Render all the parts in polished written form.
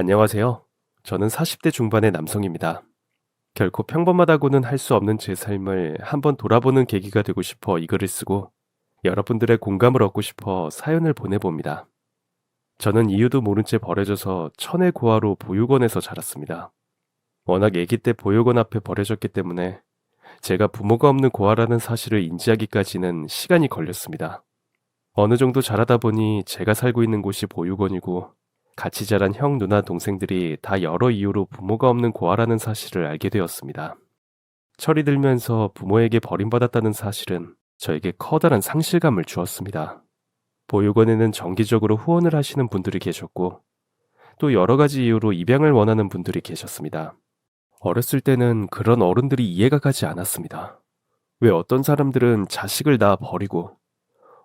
안녕하세요. 저는 40대 중반의 남성입니다. 결코 평범하다고는 할 수 없는 제 삶을 한번 돌아보는 계기가 되고 싶어 이 글을 쓰고 여러분들의 공감을 얻고 싶어 사연을 보내봅니다. 저는 이유도 모른 채 버려져서 천의 고아로 보육원에서 자랐습니다. 워낙 아기 때 보육원 앞에 버려졌기 때문에 제가 부모가 없는 고아라는 사실을 인지하기까지는 시간이 걸렸습니다. 어느 정도 자라다 보니 제가 살고 있는 곳이 보육원이고 같이 자란 형, 누나, 동생들이 다 여러 이유로 부모가 없는 고아라는 사실을 알게 되었습니다. 철이 들면서 부모에게 버림받았다는 사실은 저에게 커다란 상실감을 주었습니다. 보육원에는 정기적으로 후원을 하시는 분들이 계셨고 또 여러 가지 이유로 입양을 원하는 분들이 계셨습니다. 어렸을 때는 그런 어른들이 이해가 가지 않았습니다. 왜 어떤 사람들은 자식을 낳아 버리고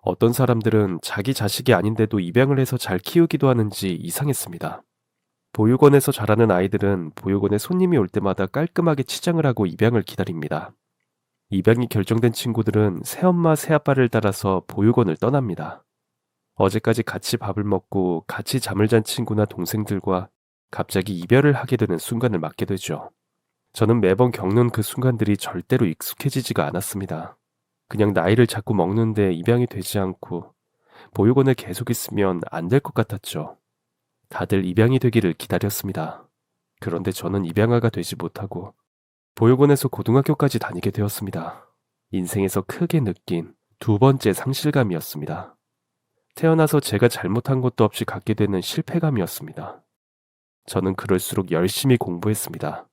어떤 사람들은 자기 자식이 아닌데도 입양을 해서 잘 키우기도 하는지 이상했습니다. 보육원에서 자라는 아이들은 보육원에 손님이 올 때마다 깔끔하게 치장을 하고 입양을 기다립니다. 입양이 결정된 친구들은 새엄마, 새아빠를 따라서 보육원을 떠납니다. 어제까지 같이 밥을 먹고 같이 잠을 잔 친구나 동생들과 갑자기 이별을 하게 되는 순간을 맞게 되죠. 저는 매번 겪는 그 순간들이 절대로 익숙해지지가 않았습니다. 그냥 나이를 자꾸 먹는데 입양이 되지 않고 보육원에 계속 있으면 안 될 것 같았죠. 다들 입양이 되기를 기다렸습니다. 그런데 저는 입양아가 되지 못하고 보육원에서 고등학교까지 다니게 되었습니다. 인생에서 크게 느낀 두 번째 상실감이었습니다. 태어나서 제가 잘못한 것도 없이 갖게 되는 실패감이었습니다. 저는 그럴수록 열심히 공부했습니다.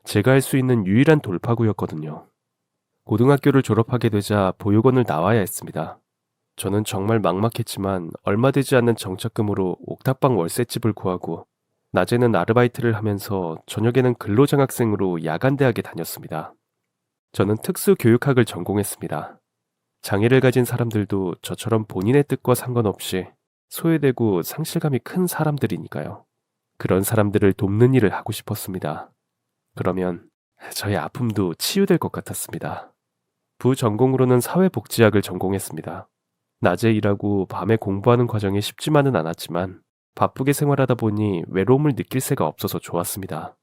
제가 할 수 있는 유일한 돌파구였거든요. 고등학교를 졸업하게 되자 보육원을 나와야 했습니다. 저는 정말 막막했지만 얼마 되지 않는 정착금으로 옥탑방 월세집을 구하고 낮에는 아르바이트를 하면서 저녁에는 근로장학생으로 야간대학에 다녔습니다. 저는 특수교육학을 전공했습니다. 장애를 가진 사람들도 저처럼 본인의 뜻과 상관없이 소외되고 상실감이 큰 사람들이니까요. 그런 사람들을 돕는 일을 하고 싶었습니다. 그러면 저의 아픔도 치유될 것 같았습니다. 부전공으로는 사회복지학을 전공했습니다. 낮에 일하고 밤에 공부하는 과정이 쉽지만은 않았지만 바쁘게 생활하다 보니 외로움을 느낄 새가 없어서 좋았습니다.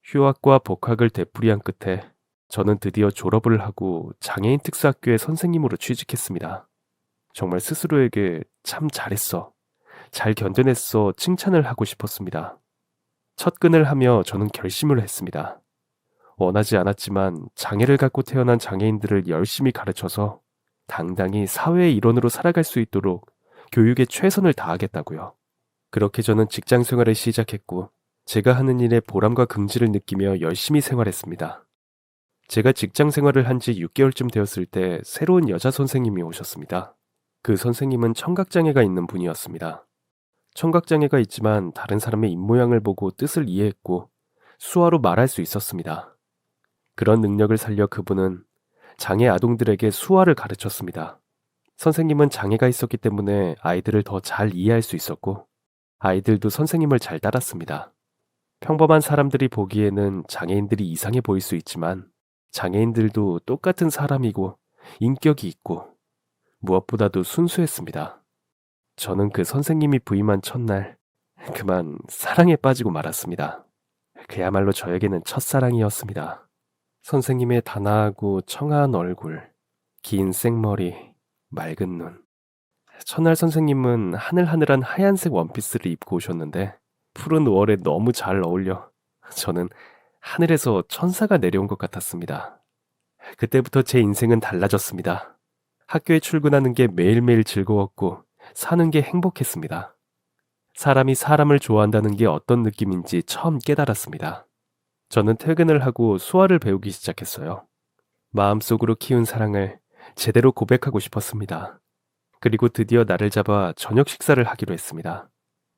휴학과 복학을 되풀이한 끝에 저는 드디어 졸업을 하고 장애인 특수학교의 선생님으로 취직했습니다. 정말 스스로에게 참 잘했어, 잘 견뎌냈어 칭찬을 하고 싶었습니다. 첫근을 하며 저는 결심을 했습니다. 원하지 않았지만 장애를 갖고 태어난 장애인들을 열심히 가르쳐서 당당히 사회의 일원으로 살아갈 수 있도록 교육에 최선을 다하겠다고요. 그렇게 저는 직장 생활을 시작했고 제가 하는 일에 보람과 긍지를 느끼며 열심히 생활했습니다. 제가 직장 생활을 한 지 6개월쯤 되었을 때 새로운 여자 선생님이 오셨습니다. 그 선생님은 청각장애가 있는 분이었습니다. 청각장애가 있지만 다른 사람의 입모양을 보고 뜻을 이해했고 수화로 말할 수 있었습니다. 그런 능력을 살려 그분은 장애 아동들에게 수화를 가르쳤습니다. 선생님은 장애가 있었기 때문에 아이들을 더 잘 이해할 수 있었고 아이들도 선생님을 잘 따랐습니다. 평범한 사람들이 보기에는 장애인들이 이상해 보일 수 있지만 장애인들도 똑같은 사람이고 인격이 있고 무엇보다도 순수했습니다. 저는 그 선생님이 부임한 첫날 그만 사랑에 빠지고 말았습니다. 그야말로 저에게는 첫사랑이었습니다. 선생님의 단아하고 청아한 얼굴, 긴 생머리, 맑은 눈. 첫날 선생님은 하늘하늘한 하얀색 원피스를 입고 오셨는데 푸른 5월에 너무 잘 어울려 저는 하늘에서 천사가 내려온 것 같았습니다. 그때부터 제 인생은 달라졌습니다. 학교에 출근하는 게 매일매일 즐거웠고 사는 게 행복했습니다. 사람이 사람을 좋아한다는 게 어떤 느낌인지 처음 깨달았습니다. 저는 퇴근을 하고 수화를 배우기 시작했어요. 마음속으로 키운 사랑을 제대로 고백하고 싶었습니다. 그리고 드디어 날을 잡아 저녁 식사를 하기로 했습니다.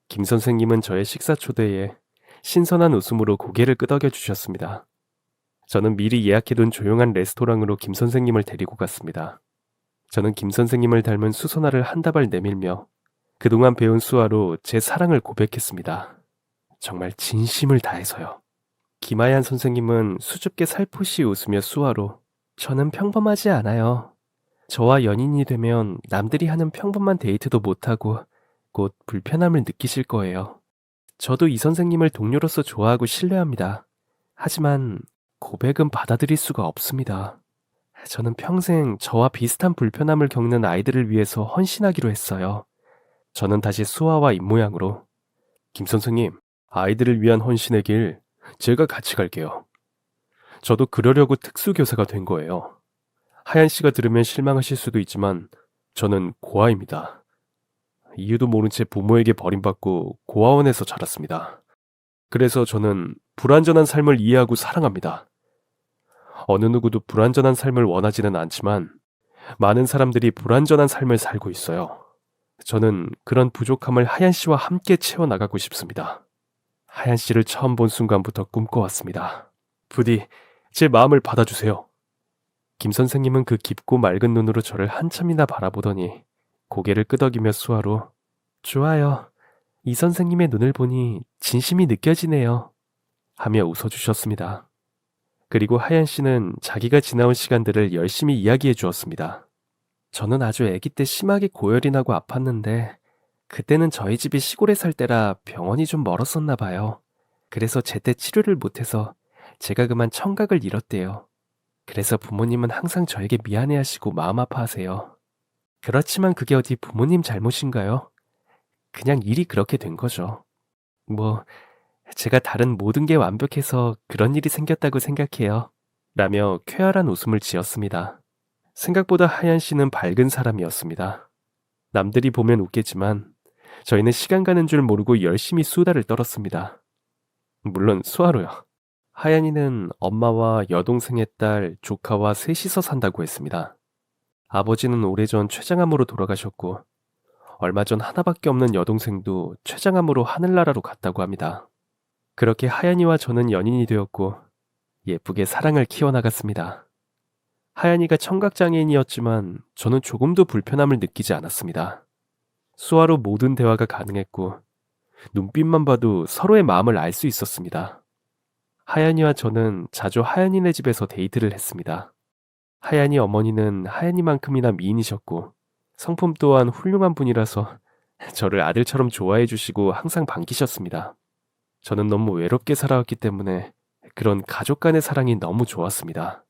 김 선생님은 저의 식사 초대에 신선한 웃음으로 고개를 끄덕여 주셨습니다. 저는 미리 예약해둔 조용한 레스토랑으로 김 선생님을 데리고 갔습니다. 저는 김 선생님을 닮은 수선화를 한 다발 내밀며 그동안 배운 수화로 제 사랑을 고백했습니다. 정말 진심을 다해서요. 김하얀 선생님은 수줍게 살포시 웃으며 수화로 저는 평범하지 않아요. 저와 연인이 되면 남들이 하는 평범한 데이트도 못하고 곧 불편함을 느끼실 거예요. 저도 이 선생님을 동료로서 좋아하고 신뢰합니다. 하지만 고백은 받아들일 수가 없습니다. 저는 평생 저와 비슷한 불편함을 겪는 아이들을 위해서 헌신하기로 했어요. 저는 다시 수아와 입모양으로, 김 선생님, 아이들을 위한 헌신의 길, 제가 같이 갈게요. 저도 그러려고 특수교사가 된 거예요. 하얀 씨가 들으면 실망하실 수도 있지만 저는 고아입니다. 이유도 모른 채 부모에게 버림받고 고아원에서 자랐습니다. 그래서 저는 불완전한 삶을 이해하고 사랑합니다. 어느 누구도 불완전한 삶을 원하지는 않지만 많은 사람들이 불완전한 삶을 살고 있어요. 저는 그런 부족함을 하얀 씨와 함께 채워나가고 싶습니다. 하얀 씨를 처음 본 순간부터 꿈꿔왔습니다. 부디 제 마음을 받아주세요. 김 선생님은 그 깊고 맑은 눈으로 저를 한참이나 바라보더니 고개를 끄덕이며 수화로, 좋아요. 이 선생님의 눈을 보니 진심이 느껴지네요. 하며 웃어주셨습니다. 그리고 하얀 씨는 자기가 지나온 시간들을 열심히 이야기해 주었습니다. 저는 아주 아기 때 심하게 고열이 나고 아팠는데 그때는 저희 집이 시골에 살 때라 병원이 좀 멀었었나 봐요. 그래서 제때 치료를 못해서 제가 그만 청각을 잃었대요. 그래서 부모님은 항상 저에게 미안해하시고 마음 아파하세요. 그렇지만 그게 어디 부모님 잘못인가요? 그냥 일이 그렇게 된 거죠. 뭐 제가 다른 모든 게 완벽해서 그런 일이 생겼다고 생각해요. 라며 쾌활한 웃음을 지었습니다. 생각보다 하얀 씨는 밝은 사람이었습니다. 남들이 보면 웃겠지만 저희는 시간 가는 줄 모르고 열심히 수다를 떨었습니다. 물론 수아로요. 하얀이는 엄마와 여동생의 딸, 조카와 셋이서 산다고 했습니다. 아버지는 오래전 췌장암으로 돌아가셨고 얼마 전 하나밖에 없는 여동생도 췌장암으로 하늘나라로 갔다고 합니다. 그렇게 하얀이와 저는 연인이 되었고 예쁘게 사랑을 키워나갔습니다. 하얀이가 청각장애인이었지만 저는 조금도 불편함을 느끼지 않았습니다. 수아로 모든 대화가 가능했고 눈빛만 봐도 서로의 마음을 알 수 있었습니다. 하얀이와 저는 자주 하얀이네 집에서 데이트를 했습니다. 하얀이 어머니는 하얀이만큼이나 미인이셨고 성품 또한 훌륭한 분이라서 저를 아들처럼 좋아해 주시고 항상 반기셨습니다. 저는 너무 외롭게 살아왔기 때문에 그런 가족 간의 사랑이 너무 좋았습니다.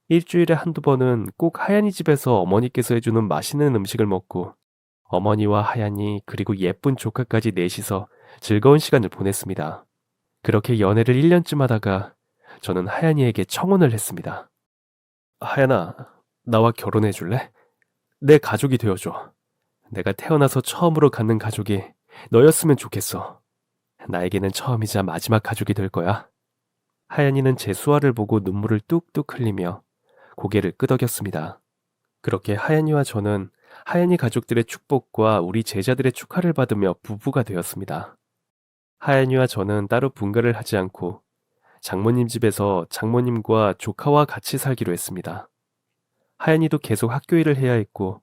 일주일에 한두 번은 꼭 하얀이 집에서 어머니께서 해주는 맛있는 음식을 먹고 어머니와 하얀이 그리고 예쁜 조카까지 넷이서 즐거운 시간을 보냈습니다. 그렇게 연애를 1년쯤 하다가 저는 하얀이에게 청혼을 했습니다. 하얀아, 나와 결혼해 줄래? 내 가족이 되어줘. 내가 태어나서 처음으로 갖는 가족이 너였으면 좋겠어. 나에게는 처음이자 마지막 가족이 될 거야. 하얀이는 제 수아를 보고 눈물을 뚝뚝 흘리며 고개를 끄덕였습니다. 그렇게 하얀이와 저는 하얀이 가족들의 축복과 우리 제자들의 축하를 받으며 부부가 되었습니다. 하얀이와 저는 따로 분가를 하지 않고 장모님 집에서 장모님과 조카와 같이 살기로 했습니다. 하얀이도 계속 학교 일을 해야 했고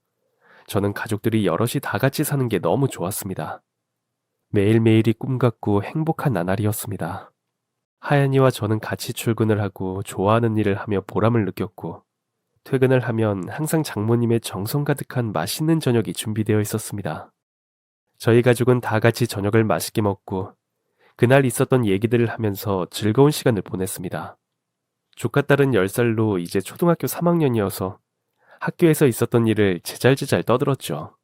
저는 가족들이 여럿이 다 같이 사는 게 너무 좋았습니다. 매일매일이 꿈 같고 행복한 나날이었습니다. 하얀이와 저는 같이 출근을 하고 좋아하는 일을 하며 보람을 느꼈고 퇴근을 하면 항상 장모님의 정성 가득한 맛있는 저녁이 준비되어 있었습니다. 저희 가족은 다 같이 저녁을 맛있게 먹고 그날 있었던 얘기들을 하면서 즐거운 시간을 보냈습니다. 조카딸은 10살로 이제 초등학교 3학년이어서 학교에서 있었던 일을 제잘제잘 떠들었죠.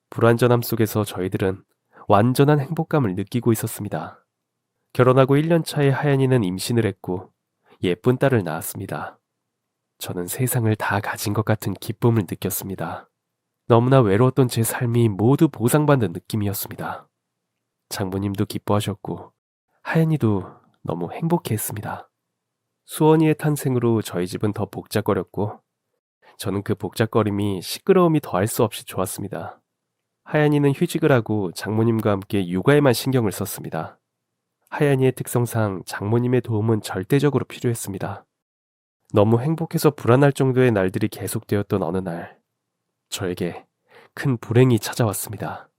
불완전함 속에서 저희들은 완전한 행복감을 느끼고 있었습니다. 결혼하고 1년 차에 하얀이는 임신을 했고 예쁜 딸을 낳았습니다. 저는 세상을 다 가진 것 같은 기쁨을 느꼈습니다. 너무나 외로웠던 제 삶이 모두 보상받는 느낌이었습니다. 장모님도 기뻐하셨고 하얀이도 너무 행복해했습니다. 수원이의 탄생으로 저희 집은 더 복작거렸고 저는 그 복작거림이 시끄러움이 더할 수 없이 좋았습니다. 하얀이는 휴직을 하고 장모님과 함께 육아에만 신경을 썼습니다. 하얀이의 특성상 장모님의 도움은 절대적으로 필요했습니다. 너무 행복해서 불안할 정도의 날들이 계속되었던 어느 날, 저에게 큰 불행이 찾아왔습니다.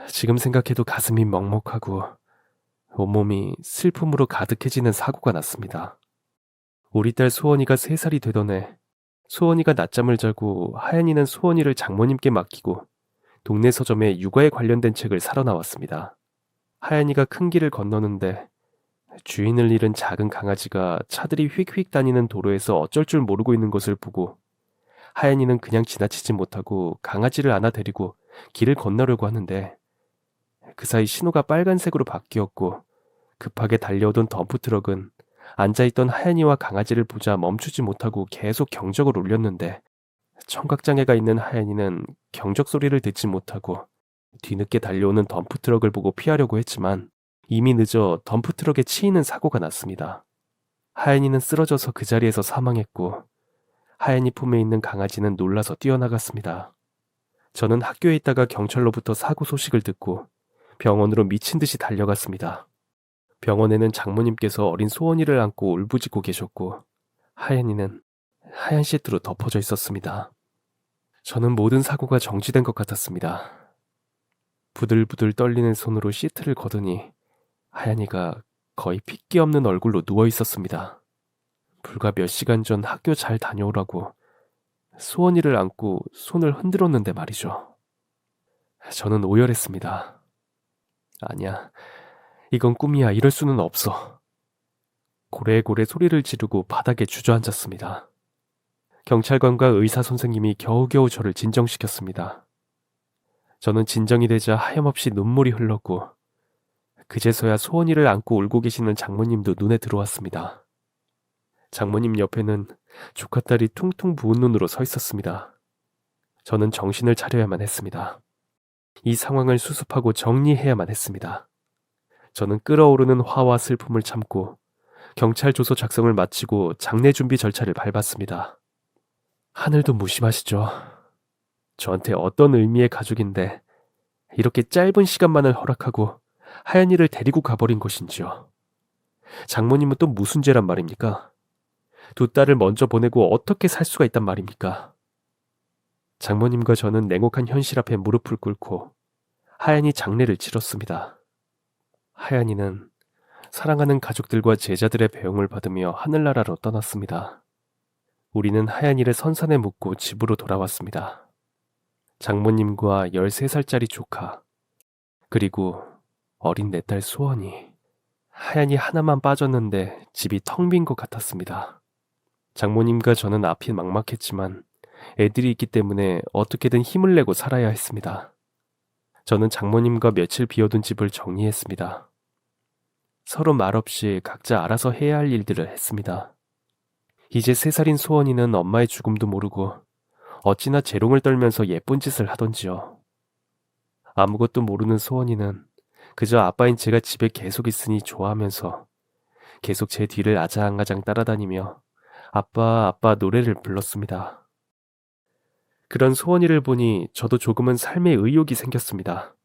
지금 생각해도 가슴이 먹먹하고 온몸이 슬픔으로 가득해지는 사고가 났습니다. 우리 딸 소원이가 3살이 되던 해, 소원이가 낮잠을 자고 하얀이는 소원이를 장모님께 맡기고 동네 서점에 육아에 관련된 책을 사러 나왔습니다. 하연이가 큰 길을 건너는데 주인을 잃은 작은 강아지가 차들이 휙휙 다니는 도로에서 어쩔 줄 모르고 있는 것을 보고 하연이는 그냥 지나치지 못하고 강아지를 안아 데리고 길을 건너려고 하는데 그 사이 신호가 빨간색으로 바뀌었고 급하게 달려오던 덤프트럭은 앉아있던 하연이와 강아지를 보자 멈추지 못하고 계속 경적을 울렸는데 청각장애가 있는 하연이는 경적 소리를 듣지 못하고 뒤늦게 달려오는 덤프트럭을 보고 피하려고 했지만 이미 늦어 덤프트럭에 치이는 사고가 났습니다. 하연이는 쓰러져서 그 자리에서 사망했고 하연이 품에 있는 강아지는 놀라서 뛰어나갔습니다. 저는 학교에 있다가 경찰로부터 사고 소식을 듣고 병원으로 미친 듯이 달려갔습니다. 병원에는 장모님께서 어린 소원이를 안고 울부짖고 계셨고 하연이는 하얀 시트로 덮어져 있었습니다. 저는 모든 사고가 정지된 것 같았습니다. 부들부들 떨리는 손으로 시트를 걷으니 하연이가 거의 핏기 없는 얼굴로 누워 있었습니다. 불과 몇 시간 전 학교 잘 다녀오라고 소원이를 안고 손을 흔들었는데 말이죠. 저는 오열했습니다. 아니야, 이건 꿈이야. 이럴 수는 없어. 고래고래 소리를 지르고 바닥에 주저앉았습니다. 경찰관과 의사 선생님이 겨우겨우 저를 진정시켰습니다. 저는 진정이 되자 하염없이 눈물이 흘렀고 그제서야 소원이를 안고 울고 계시는 장모님도 눈에 들어왔습니다. 장모님 옆에는 조카딸이 퉁퉁 부은 눈으로 서 있었습니다. 저는 정신을 차려야만 했습니다. 이 상황을 수습하고 정리해야만 했습니다. 저는 끓어오르는 화와 슬픔을 참고 경찰 조서 작성을 마치고 장례 준비 절차를 밟았습니다. 하늘도 무심하시죠. 저한테 어떤 의미의 가족인데 이렇게 짧은 시간만을 허락하고 하연이를 데리고 가버린 것인지요. 장모님은 또 무슨 죄란 말입니까? 두 딸을 먼저 보내고 어떻게 살 수가 있단 말입니까? 장모님과 저는 냉혹한 현실 앞에 무릎을 꿇고 하연이 장례를 치렀습니다. 하연이는 사랑하는 가족들과 제자들의 배웅을 받으며 하늘나라로 떠났습니다. 우리는 하연이를 선산에 묻고 집으로 돌아왔습니다. 장모님과 13살짜리 조카, 그리고 어린 내 딸 수원이. 하연이 하나만 빠졌는데 집이 텅 빈 것 같았습니다. 장모님과 저는 앞이 막막했지만 애들이 있기 때문에 어떻게든 힘을 내고 살아야 했습니다. 저는 장모님과 며칠 비워둔 집을 정리했습니다. 서로 말없이 각자 알아서 해야 할 일들을 했습니다. 이제 3살인 소원이는 엄마의 죽음도 모르고 어찌나 재롱을 떨면서 예쁜 짓을 하던지요. 아무것도 모르는 소원이는 그저 아빠인 제가 집에 계속 있으니 좋아하면서 계속 제 뒤를 아장아장 따라다니며 아빠 아빠 노래를 불렀습니다. 그런 소원이를 보니 저도 조금은 삶의 의욕이 생겼습니다.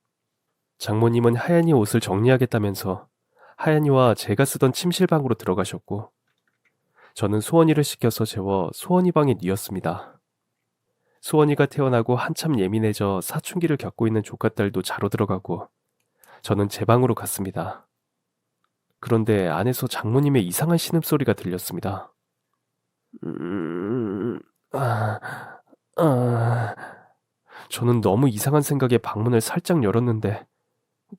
장모님은 하연이 옷을 정리하겠다면서 하연이와 제가 쓰던 침실방으로 들어가셨고 저는 소원이를 씻겨서 재워 소원이 방에 뉘었습니다. 소원이가 태어나고 한참 예민해져 사춘기를 겪고 있는 조카딸도 자러 들어가고 저는 제 방으로 갔습니다. 그런데 안에서 장모님의 이상한 신음소리가 들렸습니다. 아, 아... 저는 너무 이상한 생각에 방문을 살짝 열었는데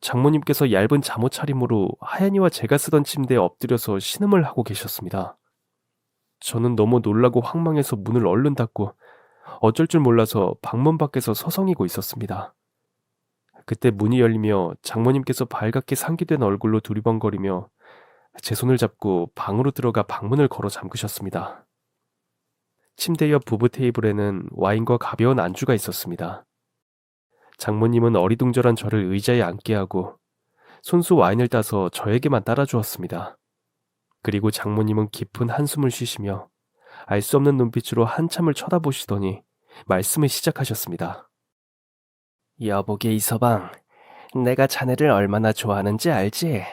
장모님께서 얇은 잠옷 차림으로 하연이와 제가 쓰던 침대에 엎드려서 신음을 하고 계셨습니다. 저는 너무 놀라고 황망해서 문을 얼른 닫고 어쩔 줄 몰라서 방문 밖에서 서성이고 있었습니다. 그때 문이 열리며 장모님께서 발갛게 상기된 얼굴로 두리번거리며 제 손을 잡고 방으로 들어가 방문을 걸어 잠그셨습니다. 침대 옆 부부 테이블에는 와인과 가벼운 안주가 있었습니다. 장모님은 어리둥절한 저를 의자에 앉게 하고 손수 와인을 따서 저에게만 따라주었습니다. 그리고 장모님은 깊은 한숨을 쉬시며 알 수 없는 눈빛으로 한참을 쳐다보시더니 말씀을 시작하셨습니다. 여보게 이서방, 내가 자네를 얼마나 좋아하는지 알지?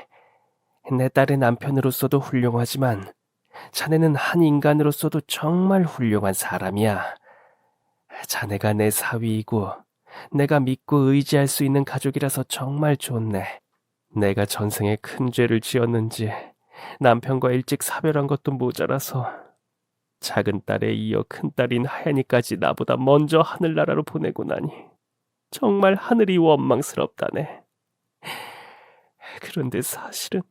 내 딸의 남편으로서도 훌륭하지만 자네는 한 인간으로서도 정말 훌륭한 사람이야. 자네가 내 사위이고 내가 믿고 의지할 수 있는 가족이라서 정말 좋네. 내가 전생에 큰 죄를 지었는지 남편과 일찍 사별한 것도 모자라서 작은 딸에 이어 큰딸인 하연이까지 나보다 먼저 하늘나라로 보내고 나니 정말 하늘이 원망스럽다네. 그런데 사실은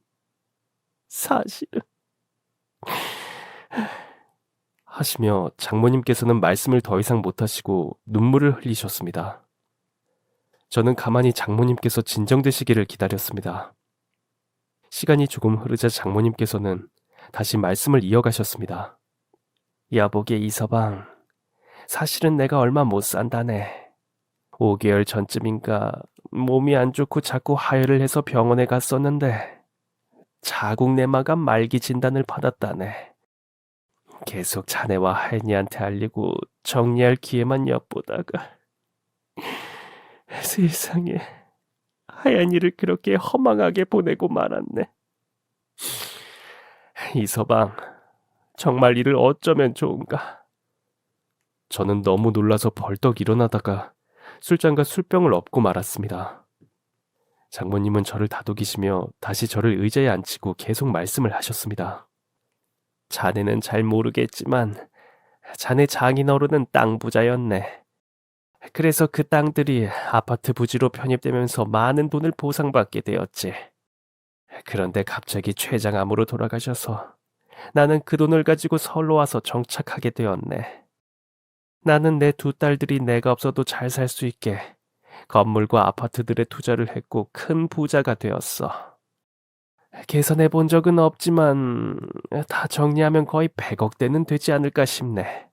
하시며 장모님께서는 말씀을 더 이상 못하시고 눈물을 흘리셨습니다. 저는 가만히 장모님께서 진정되시기를 기다렸습니다. 시간이 조금 흐르자 장모님께서는 다시 말씀을 이어가셨습니다. 여보게 이서방, 사실은 내가 얼마 못 산다네. 5개월 전쯤인가 몸이 안 좋고 자꾸 하혈을 해서 병원에 갔었는데 자궁내막암 말기 진단을 받았다네. 계속 자네와 하연이한테 알리고 정리할 기회만 엿보다가 세상에 하연이를 그렇게 허망하게 보내고 말았네. 이서방, 정말 이를 어쩌면 좋은가? 저는 너무 놀라서 벌떡 일어나다가 술잔과 술병을 엎고 말았습니다. 장모님은 저를 다독이시며 다시 저를 의자에 앉히고 계속 말씀을 하셨습니다. 자네는 잘 모르겠지만 자네 장인어른은 땅 부자였네. 그래서 그 땅들이 아파트 부지로 편입되면서 많은 돈을 보상받게 되었지. 그런데 갑자기 췌장암으로 돌아가셔서 나는 그 돈을 가지고 서울로 와서 정착하게 되었네. 나는 내 두 딸들이 내가 없어도 잘 살 수 있게 건물과 아파트들에 투자를 했고 큰 부자가 되었어. 계산해 본 적은 없지만 다 정리하면 거의 100억대는 되지 않을까 싶네.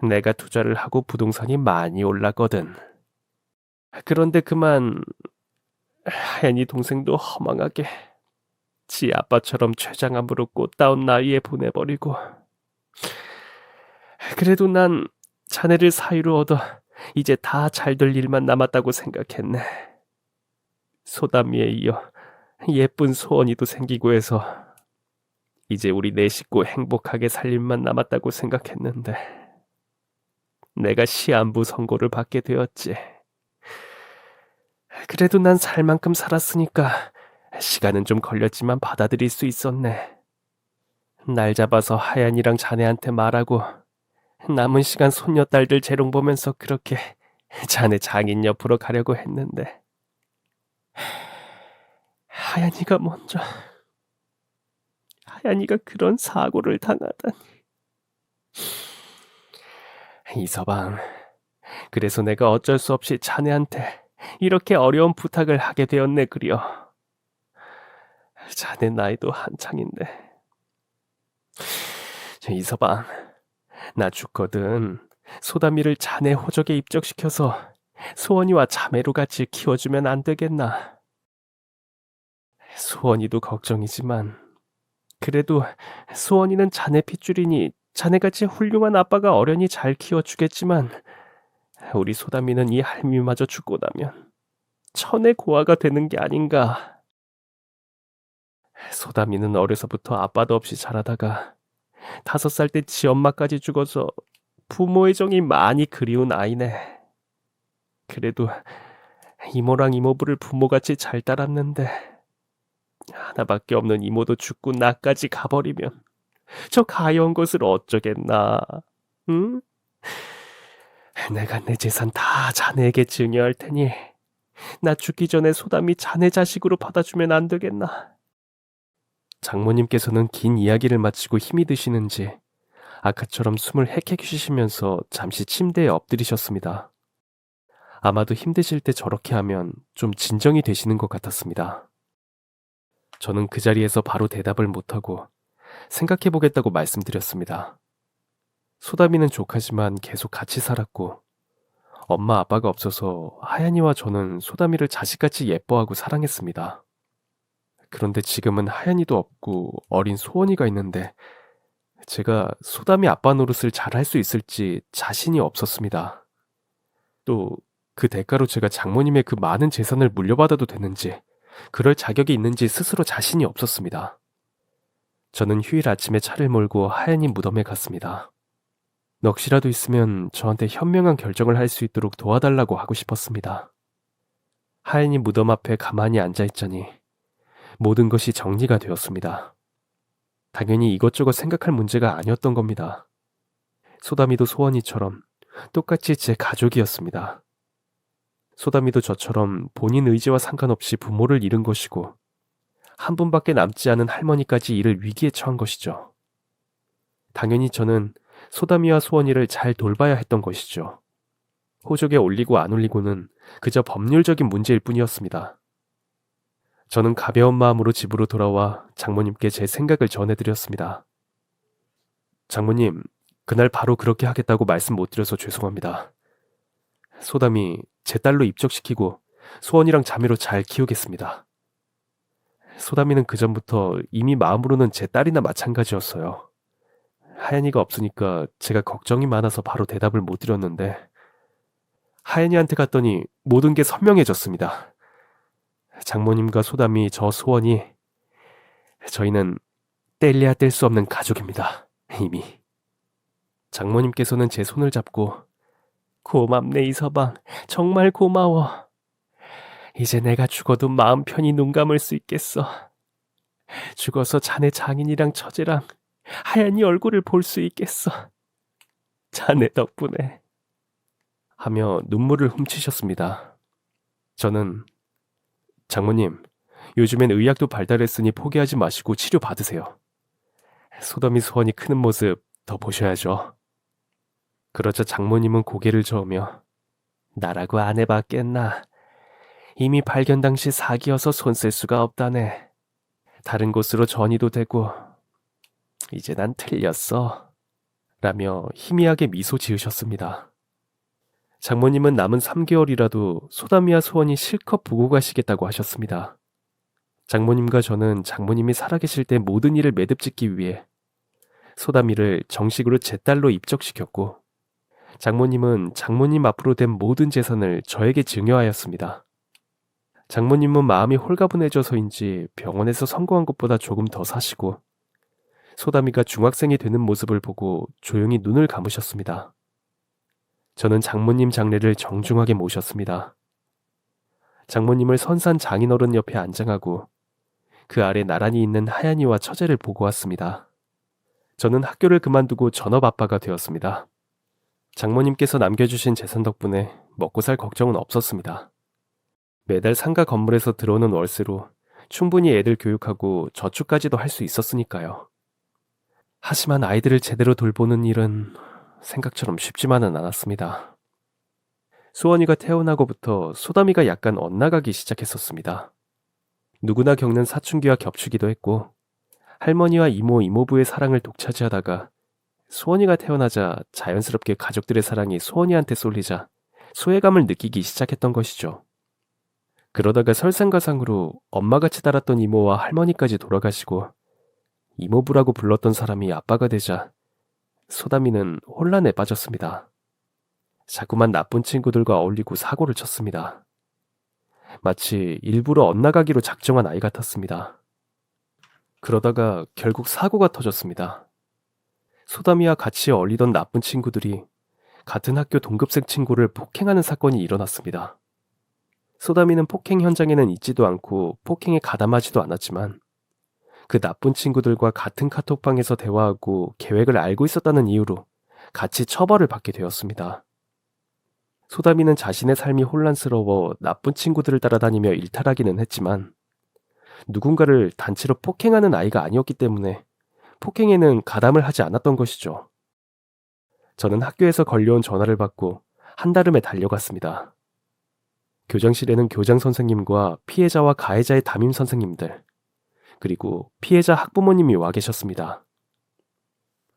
내가 투자를 하고 부동산이 많이 올랐거든. 그런데 그만 하연이 동생도 허망하게 지 아빠처럼 췌장암으로 꽃다운 나이에 보내버리고. 그래도 난 자네를 사위로 얻어 이제 다 잘 될 일만 남았다고 생각했네. 소담이에 이어 예쁜 소원이도 생기고 해서 이제 우리 네 식구 행복하게 살 일만 남았다고 생각했는데 내가 시한부 선고를 받게 되었지. 그래도 난 살 만큼 살았으니까 시간은 좀 걸렸지만 받아들일 수 있었네. 날 잡아서 하얀이랑 자네한테 말하고 남은 시간 손녀딸들 재롱 보면서 그렇게 자네 장인 옆으로 가려고 했는데 하얀이가 그런 사고를 당하다니. 이서방, 그래서 내가 어쩔 수 없이 자네한테 이렇게 어려운 부탁을 하게 되었네 그려. 자네 나이도 한창인데. 이서방, 나 죽거든 소담이를 자네 호적에 입적시켜서 소원이와 자매로 같이 키워주면 안 되겠나? 소원이도 걱정이지만 그래도 소원이는 자네 핏줄이니 자네같이 훌륭한 아빠가 어련히 잘 키워주겠지만 우리 소담이는 이 할미마저 죽고 나면 천의 고아가 되는 게 아닌가. 소담이는 어려서부터 아빠도 없이 자라다가 5살 때 지 엄마까지 죽어서 부모의 정이 많이 그리운 아이네. 그래도 이모랑 이모부를 부모같이 잘 따랐는데 하나밖에 없는 이모도 죽고 나까지 가버리면 저 가여운 것을 어쩌겠나. 응? 내가 내 재산 다 자네에게 증여할 테니 나 죽기 전에 소담이 자네 자식으로 받아주면 안 되겠나. 장모님께서는 긴 이야기를 마치고 힘이 드시는지 아까처럼 숨을 헥헥 쉬시면서 잠시 침대에 엎드리셨습니다. 아마도 힘드실 때 저렇게 하면 좀 진정이 되시는 것 같았습니다. 저는 그 자리에서 바로 대답을 못하고 생각해보겠다고 말씀드렸습니다. 소담이는 조카지만 계속 같이 살았고 엄마 아빠가 없어서 하얀이와 저는 소담이를 자식같이 예뻐하고 사랑했습니다. 그런데 지금은 하얀이도 없고 어린 소원이가 있는데 제가 소담이 아빠 노릇을 잘할 수 있을지 자신이 없었습니다. 또 그 대가로 제가 장모님의 그 많은 재산을 물려받아도 되는지 그럴 자격이 있는지 스스로 자신이 없었습니다. 저는 휴일 아침에 차를 몰고 하얀이 무덤에 갔습니다. 넋이라도 있으면 저한테 현명한 결정을 할 수 있도록 도와달라고 하고 싶었습니다. 하얀이 무덤 앞에 가만히 앉아있자니 모든 것이 정리가 되었습니다. 당연히 이것저것 생각할 문제가 아니었던 겁니다. 소담이도 소원이처럼 똑같이 제 가족이었습니다. 소담이도 저처럼 본인 의지와 상관없이 부모를 잃은 것이고 한 분밖에 남지 않은 할머니까지 이를 위기에 처한 것이죠. 당연히 저는 소담이와 소원이를 잘 돌봐야 했던 것이죠. 호적에 올리고 안 올리고는 그저 법률적인 문제일 뿐이었습니다. 저는 가벼운 마음으로 집으로 돌아와 장모님께 제 생각을 전해드렸습니다. 장모님, 그날 바로 그렇게 하겠다고 말씀 못 드려서 죄송합니다. 소담이 제 딸로 입적시키고 소원이랑 자매로 잘 키우겠습니다. 소담이는 그전부터 이미 마음으로는 제 딸이나 마찬가지였어요. 하연이가 없으니까 제가 걱정이 많아서 바로 대답을 못 드렸는데 하연이한테 갔더니 모든 게 선명해졌습니다. 장모님과 소담이 저 소원이 저희는 뗄래야 뗄 수 없는 가족입니다. 이미. 장모님께서는 제 손을 잡고 고맙네 이서방. 정말 고마워. 이제 내가 죽어도 마음 편히 눈 감을 수 있겠어. 죽어서 자네 장인이랑 처제랑 하얀이 얼굴을 볼 수 있겠어. 자네 덕분에. 하며 눈물을 훔치셨습니다. 저는 장모님, 요즘엔 의학도 발달했으니 포기하지 마시고 치료 받으세요. 소담이 소원이 크는 모습 더 보셔야죠. 그러자 장모님은 고개를 저으며 나라고 안 해봤겠나. 이미 발견 당시 사기여서 손 쓸 수가 없다네. 다른 곳으로 전이도 되고 이제 난 틀렸어. 라며 희미하게 미소 지으셨습니다. 장모님은 남은 3개월이라도 소담이와 소원이 실컷 보고 가시겠다고 하셨습니다. 장모님과 저는 장모님이 살아계실 때 모든 일을 매듭짓기 위해 소담이를 정식으로 제 딸로 입적시켰고 장모님은 장모님 앞으로 된 모든 재산을 저에게 증여하였습니다. 장모님은 마음이 홀가분해져서인지 병원에서 성공한 것보다 조금 더 사시고 소담이가 중학생이 되는 모습을 보고 조용히 눈을 감으셨습니다. 저는 장모님 장례를 정중하게 모셨습니다. 장모님을 선산 장인어른 옆에 안장하고 그 아래 나란히 있는 하얀이와 처제를 보고 왔습니다. 저는 학교를 그만두고 전업 아빠가 되었습니다. 장모님께서 남겨주신 재산 덕분에 먹고 살 걱정은 없었습니다. 매달 상가 건물에서 들어오는 월세로 충분히 애들 교육하고 저축까지도 할 수 있었으니까요. 하지만 아이들을 제대로 돌보는 일은 생각처럼 쉽지만은 않았습니다. 소원이가 태어나고부터 소담이가 약간 엇나가기 시작했었습니다. 누구나 겪는 사춘기와 겹치기도 했고 할머니와 이모, 이모부의 사랑을 독차지하다가 소원이가 태어나자 자연스럽게 가족들의 사랑이 소원이한테 쏠리자 소외감을 느끼기 시작했던 것이죠. 그러다가 설상가상으로 엄마같이 달았던 이모와 할머니까지 돌아가시고 이모부라고 불렀던 사람이 아빠가 되자 소담이는 혼란에 빠졌습니다. 자꾸만 나쁜 친구들과 어울리고 사고를 쳤습니다. 마치 일부러 엇나가기로 작정한 아이 같았습니다. 그러다가 결국 사고가 터졌습니다. 소담이와 같이 어울리던 나쁜 친구들이 같은 학교 동급생 친구를 폭행하는 사건이 일어났습니다. 소담이는 폭행 현장에는 있지도 않고 폭행에 가담하지도 않았지만 그 나쁜 친구들과 같은 카톡방에서 대화하고 계획을 알고 있었다는 이유로 같이 처벌을 받게 되었습니다. 소담이는 자신의 삶이 혼란스러워 나쁜 친구들을 따라다니며 일탈하기는 했지만 누군가를 단체로 폭행하는 아이가 아니었기 때문에 폭행에는 가담을 하지 않았던 것이죠. 저는 학교에서 걸려온 전화를 받고 한달음에 달려갔습니다. 교장실에는 교장 선생님과 피해자와 가해자의 담임 선생님들, 그리고 피해자 학부모님이 와 계셨습니다.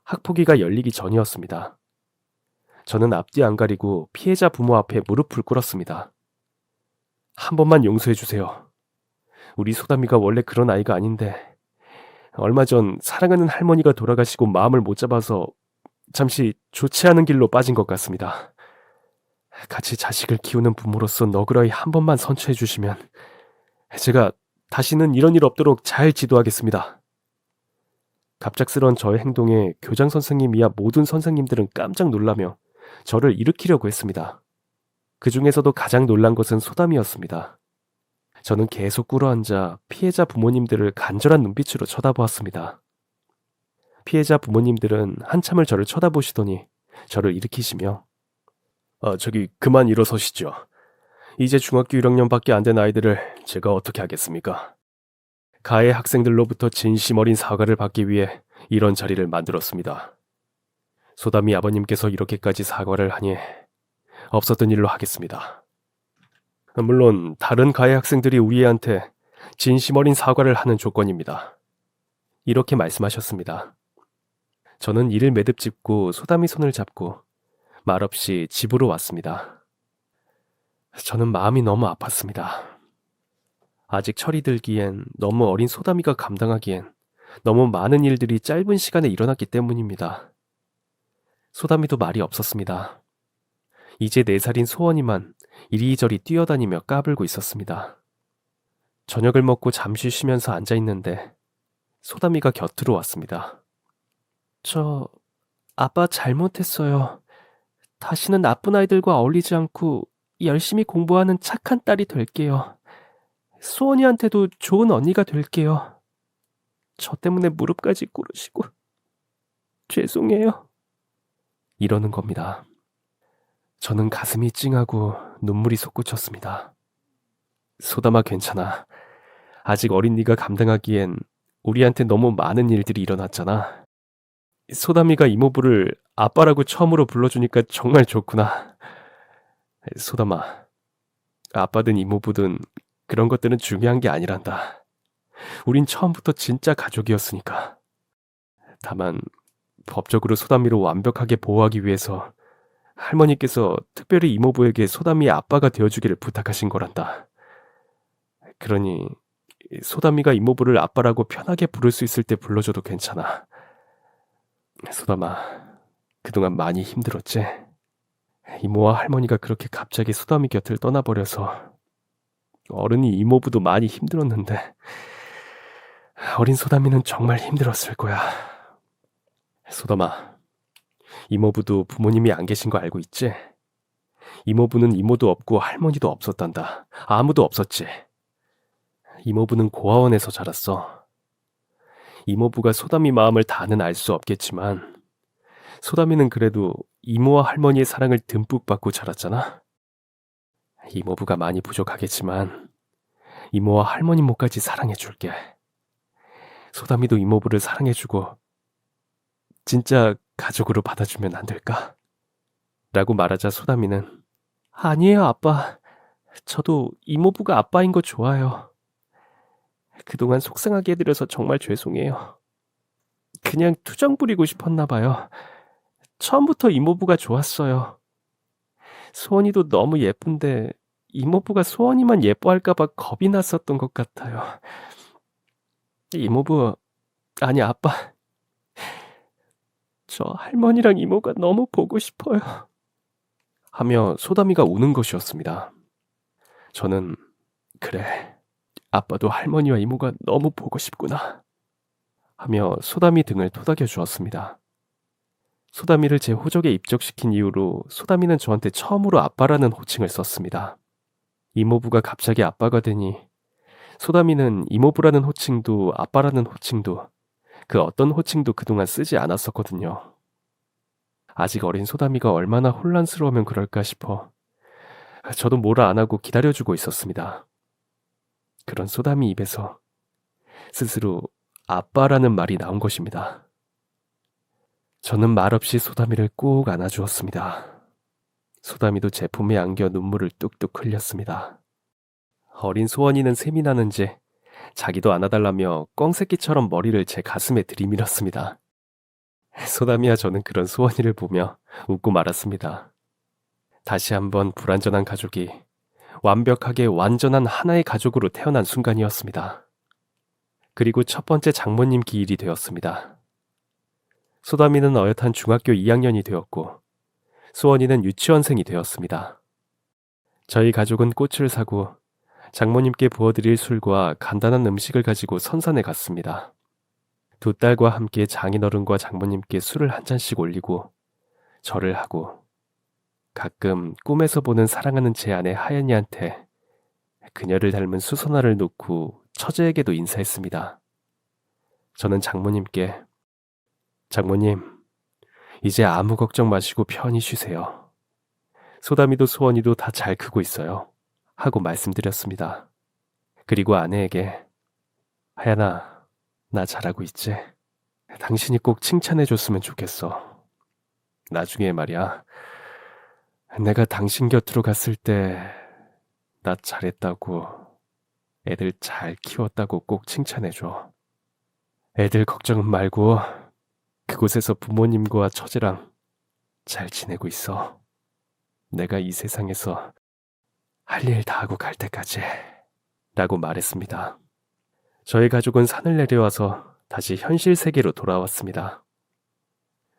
학폭위가 열리기 전이었습니다. 저는 앞뒤 안 가리고 피해자 부모 앞에 무릎을 꿇었습니다. 한 번만 용서해 주세요. 우리 소담이가 원래 그런 아이가 아닌데 얼마 전 사랑하는 할머니가 돌아가시고 마음을 못 잡아서 잠시 좋지 않은 길로 빠진 것 같습니다. 같이 자식을 키우는 부모로서 너그러이 한 번만 선처해 주시면 제가 다시는 이런 일 없도록 잘 지도하겠습니다. 갑작스런 저의 행동에 교장 선생님이야 모든 선생님들은 깜짝 놀라며 저를 일으키려고 했습니다. 그 중에서도 가장 놀란 것은 소담이었습니다. 저는 계속 꿇어앉아 피해자 부모님들을 간절한 눈빛으로 쳐다보았습니다. 피해자 부모님들은 한참을 저를 쳐다보시더니 저를 일으키시며 저기 그만 일어서시죠. 이제 중학교 1학년밖에 안 된 아이들을 제가 어떻게 하겠습니까? 가해 학생들로부터 진심 어린 사과를 받기 위해 이런 자리를 만들었습니다. 소담이 아버님께서 이렇게까지 사과를 하니 없었던 일로 하겠습니다. 물론 다른 가해 학생들이 우리한테 진심 어린 사과를 하는 조건입니다. 이렇게 말씀하셨습니다. 저는 이를 매듭 짚고 소담이 손을 잡고 말없이 집으로 왔습니다. 저는 마음이 너무 아팠습니다. 아직 철이 들기엔 너무 어린 소담이가 감당하기엔 너무 많은 일들이 짧은 시간에 일어났기 때문입니다. 소담이도 말이 없었습니다. 이제 4살인 소원이만 이리저리 뛰어다니며 까불고 있었습니다. 저녁을 먹고 잠시 쉬면서 앉아있는데 소담이가 곁으로 왔습니다. 저 아빠 잘못했어요. 다시는 나쁜 아이들과 어울리지 않고 열심히 공부하는 착한 딸이 될게요. 수원이한테도 좋은 언니가 될게요. 저 때문에 무릎까지 꿇으시고 죄송해요. 이러는 겁니다. 저는 가슴이 찡하고 눈물이 솟구쳤습니다. 소담아 괜찮아. 아직 어린 네가 감당하기엔 우리한테 너무 많은 일들이 일어났잖아. 소담이가 이모부를 아빠라고 처음으로 불러주니까 정말 좋구나. 소담아, 아빠든 이모부든 그런 것들은 중요한 게 아니란다. 우린 처음부터 진짜 가족이었으니까. 다만 법적으로 소담이를 완벽하게 보호하기 위해서 할머니께서 특별히 이모부에게 소담이의 아빠가 되어주기를 부탁하신 거란다. 그러니 소담이가 이모부를 아빠라고 편하게 부를 수 있을 때 불러줘도 괜찮아. 소담아, 그동안 많이 힘들었지? 이모와 할머니가 그렇게 갑자기 소담이 곁을 떠나버려서 어른이 이모부도 많이 힘들었는데 어린 소담이는 정말 힘들었을 거야. 소담아, 이모부도 부모님이 안 계신 거 알고 있지? 이모부는 이모도 없고 할머니도 없었단다. 아무도 없었지. 이모부는 고아원에서 자랐어. 이모부가 소담이 마음을 다는 알 수 없겠지만 소담이는 그래도 이모와 할머니의 사랑을 듬뿍 받고 자랐잖아. 이모부가 많이 부족하겠지만 이모와 할머니 모까지 사랑해줄게. 소담이도 이모부를 사랑해주고 진짜 가족으로 받아주면 안 될까? 라고 말하자 소담이는 아니에요 아빠. 저도 이모부가 아빠인 거 좋아요. 그동안 속상하게 해드려서 정말 죄송해요. 그냥 투정 부리고 싶었나 봐요. 처음부터 이모부가 좋았어요. 소원이도 너무 예쁜데 이모부가 소원이만 예뻐할까봐 겁이 났었던 것 같아요. 이모부, 아니 아빠. 저 할머니랑 이모가 너무 보고 싶어요. 하며 소담이가 우는 것이었습니다. 저는 그래, 아빠도 할머니와 이모가 너무 보고 싶구나 하며 소담이 등을 토닥여 주었습니다. 소담이를 제 호적에 입적시킨 이후로 소담이는 저한테 처음으로 아빠라는 호칭을 썼습니다. 이모부가 갑자기 아빠가 되니 소담이는 이모부라는 호칭도 아빠라는 호칭도 그 어떤 호칭도 그동안 쓰지 않았었거든요. 아직 어린 소담이가 얼마나 혼란스러우면 그럴까 싶어 저도 뭐라 안 하고 기다려주고 있었습니다. 그런 소담이 입에서 스스로 아빠라는 말이 나온 것입니다. 저는 말없이 소담이를 꼭 안아주었습니다. 소담이도 제 품에 안겨 눈물을 뚝뚝 흘렸습니다. 어린 소원이는 셈이 나는지 자기도 안아달라며 꿩새끼처럼 머리를 제 가슴에 들이밀었습니다. 소담이와 저는 그런 소원이를 보며 웃고 말았습니다. 다시 한번 불완전한 가족이 완벽하게 완전한 하나의 가족으로 태어난 순간이었습니다. 그리고 첫 번째 장모님 기일이 되었습니다. 소담이는 어엿한 중학교 2학년이 되었고 소원이는 유치원생이 되었습니다. 저희 가족은 꽃을 사고 장모님께 부어드릴 술과 간단한 음식을 가지고 선산에 갔습니다. 두 딸과 함께 장인어른과 장모님께 술을 한 잔씩 올리고 절을 하고 가끔 꿈에서 보는 사랑하는 제 아내 하연이한테 그녀를 닮은 수선화를 놓고 처제에게도 인사했습니다. 저는 장모님께 장모님, 이제 아무 걱정 마시고 편히 쉬세요. 소담이도 소원이도 다 잘 크고 있어요. 하고 말씀드렸습니다. 그리고 아내에게 하연아, 나 잘하고 있지? 당신이 꼭 칭찬해줬으면 좋겠어. 나중에 말이야. 내가 당신 곁으로 갔을 때 나 잘했다고, 애들 잘 키웠다고 꼭 칭찬해줘. 애들 걱정은 말고 그곳에서 부모님과 처제랑 잘 지내고 있어. 내가 이 세상에서 할 일 다 하고 갈 때까지. 라고 말했습니다. 저희 가족은 산을 내려와서 다시 현실 세계로 돌아왔습니다.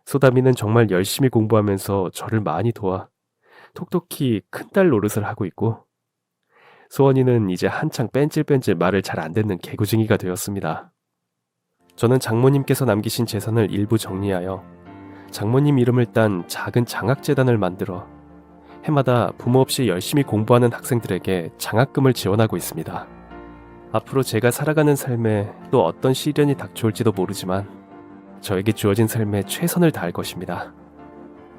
소담이는 정말 열심히 공부하면서 저를 많이 도와 톡톡히 큰딸 노릇을 하고 있고, 소원이는 이제 한창 뺀질뺀질 말을 잘 안 듣는 개구쟁이가 되었습니다. 저는 장모님께서 남기신 재산을 일부 정리하여 장모님 이름을 딴 작은 장학재단을 만들어 해마다 부모 없이 열심히 공부하는 학생들에게 장학금을 지원하고 있습니다. 앞으로 제가 살아가는 삶에 또 어떤 시련이 닥쳐올지도 모르지만 저에게 주어진 삶에 최선을 다할 것입니다.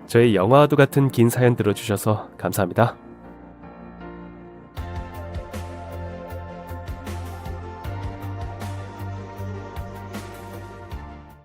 저의 영화와도 같은 긴 사연 들어주셔서 감사합니다.